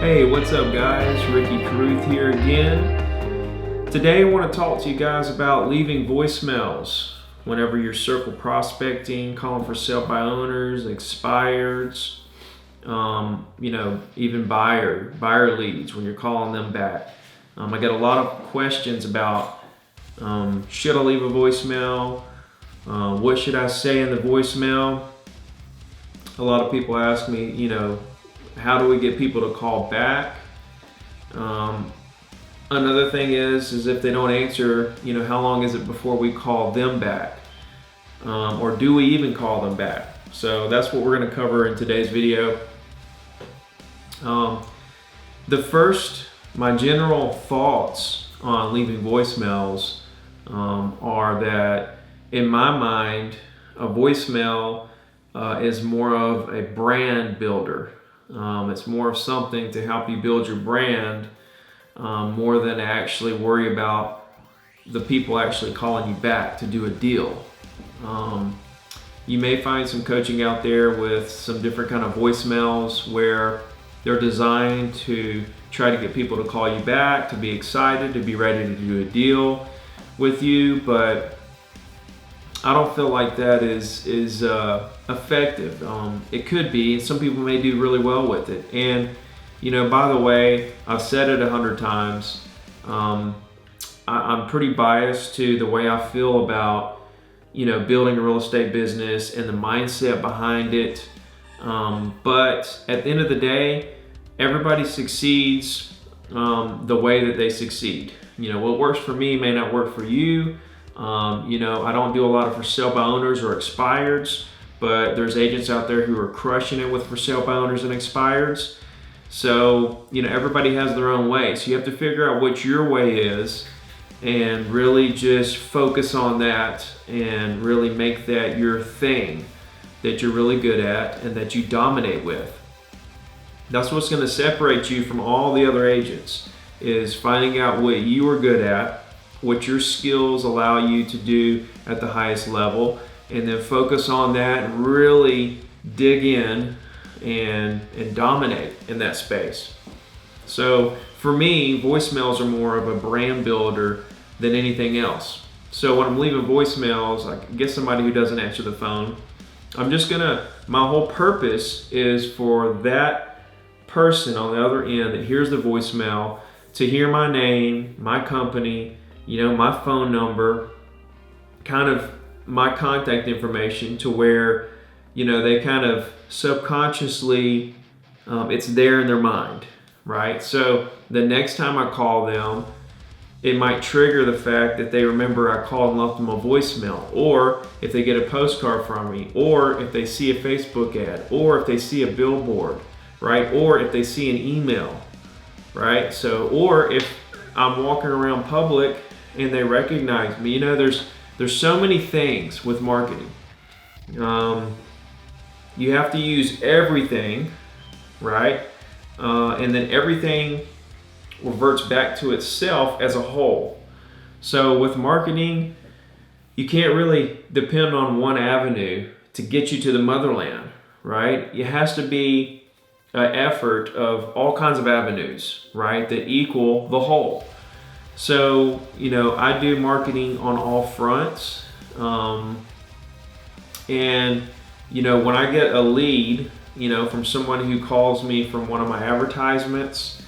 Hey, what's up guys? Ricky Carruth here again. Today I want to talk to you guys about leaving voicemails whenever you're circle prospecting, calling for sale by owners, expireds, even buyer leads when you're calling them back. I get a lot of questions about should I leave a voicemail? What should I say in the voicemail? A lot of people ask me, how do we get people to call back? Another thing is if they don't answer, how long is it before we call them back? Or do we even call them back? So that's what we're going to cover in today's video. My general thoughts on leaving voicemails are that, in my mind, a voicemail is more of a brand builder. It's more of something to help you build your brand more than to actually worry about the people actually calling you back to do a deal. You may find some coaching out there with some different kind of voicemails where they're designed to try to get people to call you back, to be excited, to be ready to do a deal with you, but I don't feel like that is effective. It could be. Some people may do really well with it. And, by the way, I've said it 100 times. I'm pretty biased to the way I feel about, building a real estate business and the mindset behind it. But at the end of the day, everybody succeeds the way that they succeed. What works for me may not work for you. I don't do a lot of for sale by owners or expireds, but there's agents out there who are crushing it with for sale by owners and expireds. So, everybody has their own way. So you have to figure out what your way is and really just focus on that and really make that your thing that you're really good at and that you dominate with. That's what's going to separate you from all the other agents, is finding out what you are good at, what your skills allow you to do at the highest level, and then focus on that and really dig in and dominate in that space. So for me, voicemails are more of a brand builder than anything else. So when I'm leaving voicemails, I get somebody who doesn't answer the phone. My whole purpose is for that person on the other end that hears the voicemail to hear my name, my company, my phone number, kind of my contact information, to where, they kind of subconsciously, it's there in their mind, right? So the next time I call them, it might trigger the fact that they remember I called and left them a voicemail, or if they get a postcard from me, or if they see a Facebook ad, or if they see a billboard, right? Or if they see an email, right? So, or if I'm walking around public and they recognize me, there's so many things with marketing. You have to use everything, right? And then everything reverts back to itself as a whole. So with marketing, you can't really depend on one avenue to get you to the motherland, right? It has to be an effort of all kinds of avenues, right, that equal the whole. So, I do marketing on all fronts. And, when I get a lead, from someone who calls me from one of my advertisements,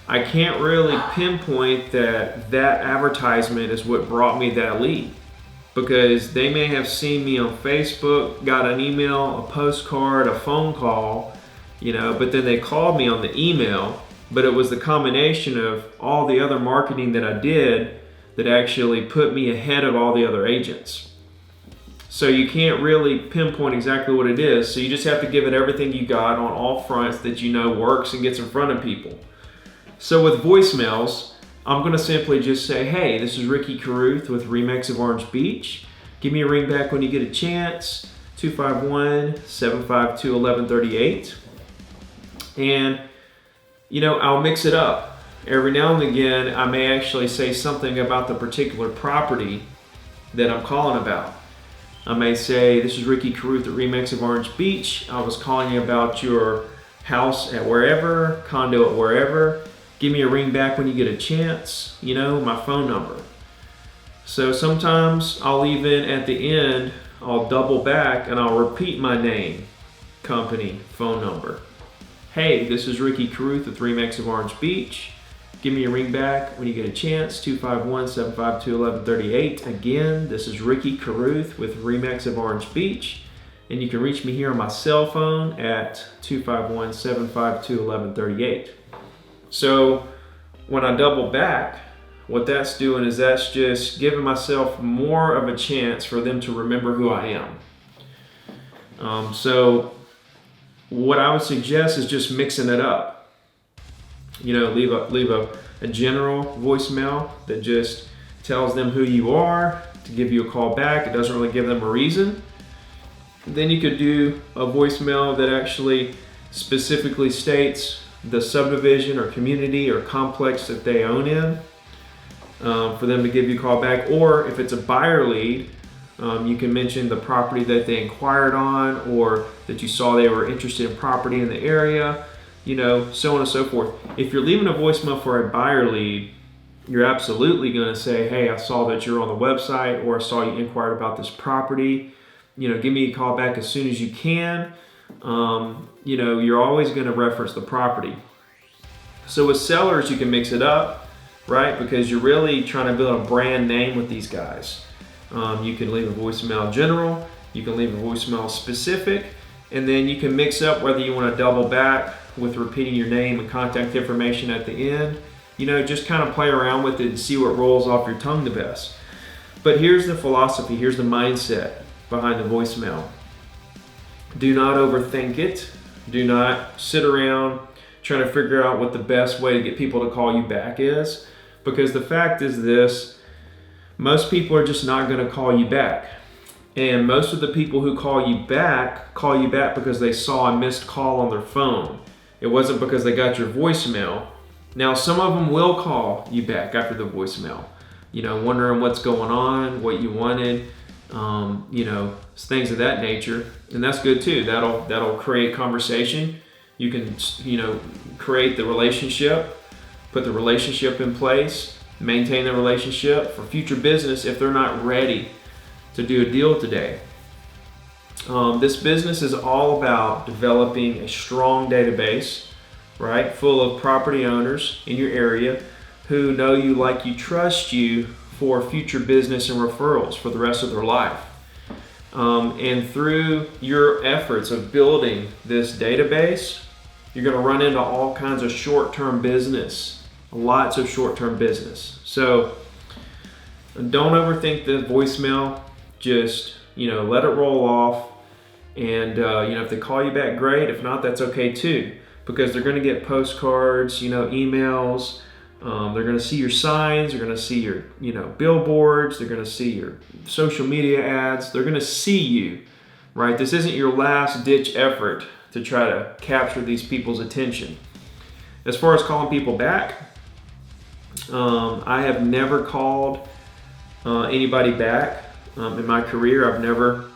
I can't really pinpoint that advertisement is what brought me that lead, because they may have seen me on Facebook, got an email, a postcard, a phone call, but then they called me on the email. But it was the combination of all the other marketing that I did that actually put me ahead of all the other agents. So you can't really pinpoint exactly what it is. So you just have to give it everything you got on all fronts that works and gets in front of people. So with voicemails, I'm going to simply just say, hey, this is Ricky Carruth with Remix of Orange Beach. Give me a ring back when you get a chance, 251-752-1138. And I'll mix it up. Every now and again, I may actually say something about the particular property that I'm calling about. I may say, this is Ricky Carruth at Remix of Orange Beach. I was calling you about your house at wherever, condo at wherever. Give me a ring back when you get a chance. My phone number. So sometimes I'll even at the end, I'll double back and I'll repeat my name, company, phone number. Hey, this is Ricky Carruth with Remax of Orange Beach. Give me a ring back when you get a chance, 251-752-1138. Again, this is Ricky Carruth with Remax of Orange Beach. And you can reach me here on my cell phone at 251-752-1138. So when I double back, what that's doing is that's just giving myself more of a chance for them to remember who I am. So what I would suggest is just mixing it up. Leave a general voicemail that just tells them who you are, to give you a call back. It doesn't really give them a reason. Then you could do a voicemail that actually specifically states the subdivision or community or complex that they own in, for them to give you a call back. Or if it's a buyer lead, you can mention the property that they inquired on, or that you saw they were interested in property in the area, so on and so forth. If you're leaving a voicemail for a buyer lead, you're absolutely going to say, hey, I saw that you're on the website, or I saw you inquired about this property. Give me a call back as soon as you can. You're always going to reference the property. So with sellers, you can mix it up, right? Because you're really trying to build a brand name with these guys. You can leave a voicemail general, you can leave a voicemail specific, and then you can mix up whether you want to double back with repeating your name and contact information at the end. Just kind of play around with it and see what rolls off your tongue the best. But here's the philosophy, here's the mindset behind the voicemail. Do not overthink it. Do not sit around trying to figure out what the best way to get people to call you back is. Because the fact is this, most people are just not going to call you back. And most of the people who call you back because they saw a missed call on their phone. It wasn't because they got your voicemail. Now, some of them will call you back after the voicemail, wondering what's going on, what you wanted, things of that nature. And that's good too. That'll create conversation. You can, create the relationship, put the relationship in place, maintain the relationship for future business if they're not ready to do a deal today. This business is all about developing a strong database, right, full of property owners in your area who know you, like you, trust you for future business and referrals for the rest of their life. And through your efforts of building this database, you're going to run into all kinds of short-term business, lots of short-term business. So don't overthink the voicemail. Just, let it roll off. And, if they call you back, great. If not, that's okay too, because they're going to get postcards, emails. They're going to see your signs. They're going to see your, billboards. They're going to see your social media ads. They're going to see you, right? This isn't your last ditch effort to try to capture these people's attention. As far as calling people back, I have never called anybody back in my career. I've never,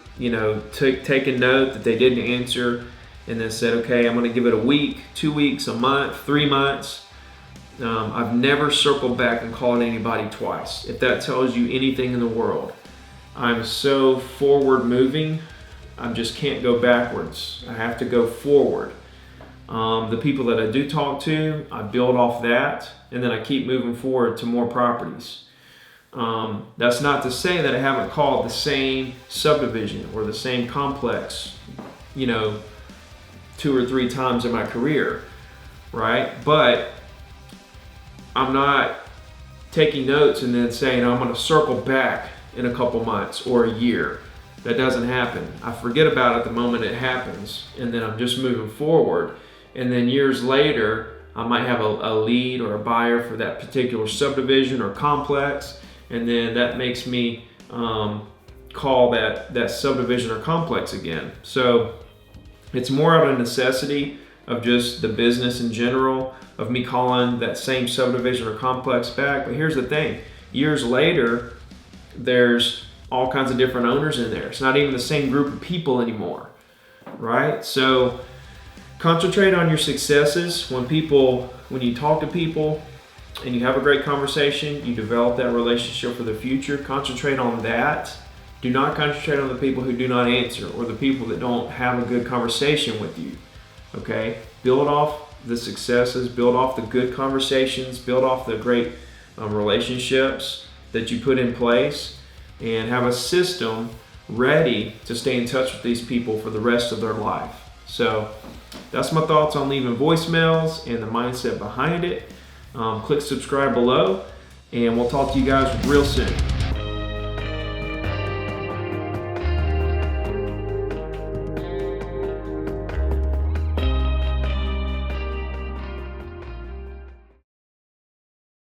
taken note that they didn't answer and then said, okay, I'm going to give it a week, 2 weeks, a month, 3 months. I've never circled back and called anybody twice. If that tells you anything in the world, I'm so forward moving, I just can't go backwards. I have to go forward. The people that I do talk to, I build off that, and then I keep moving forward to more properties. That's not to say that I haven't called the same subdivision or the same complex, 2 or 3 times in my career, right? But I'm not taking notes and then saying I'm going to circle back in a couple months or a year. That doesn't happen. I forget about it the moment it happens, and then I'm just moving forward. And then years later, I might have a lead or a buyer for that particular subdivision or complex, and then that makes me call that subdivision or complex again. So it's more out of necessity of just the business in general, of me calling that same subdivision or complex back. But here's the thing, years later, there's all kinds of different owners in there. It's not even the same group of people anymore, right? So Concentrate on your successes. When you talk to people and you have a great conversation, you develop that relationship for the future. Concentrate on that. Do not concentrate on the people who do not answer or the people that don't have a good conversation with you. Okay? Build off the successes, build off the good conversations, build off the great relationships that you put in place, and have a system ready to stay in touch with these people for the rest of their life. So that's my thoughts on leaving voicemails and the mindset behind it. Click subscribe below, and we'll talk to you guys real soon.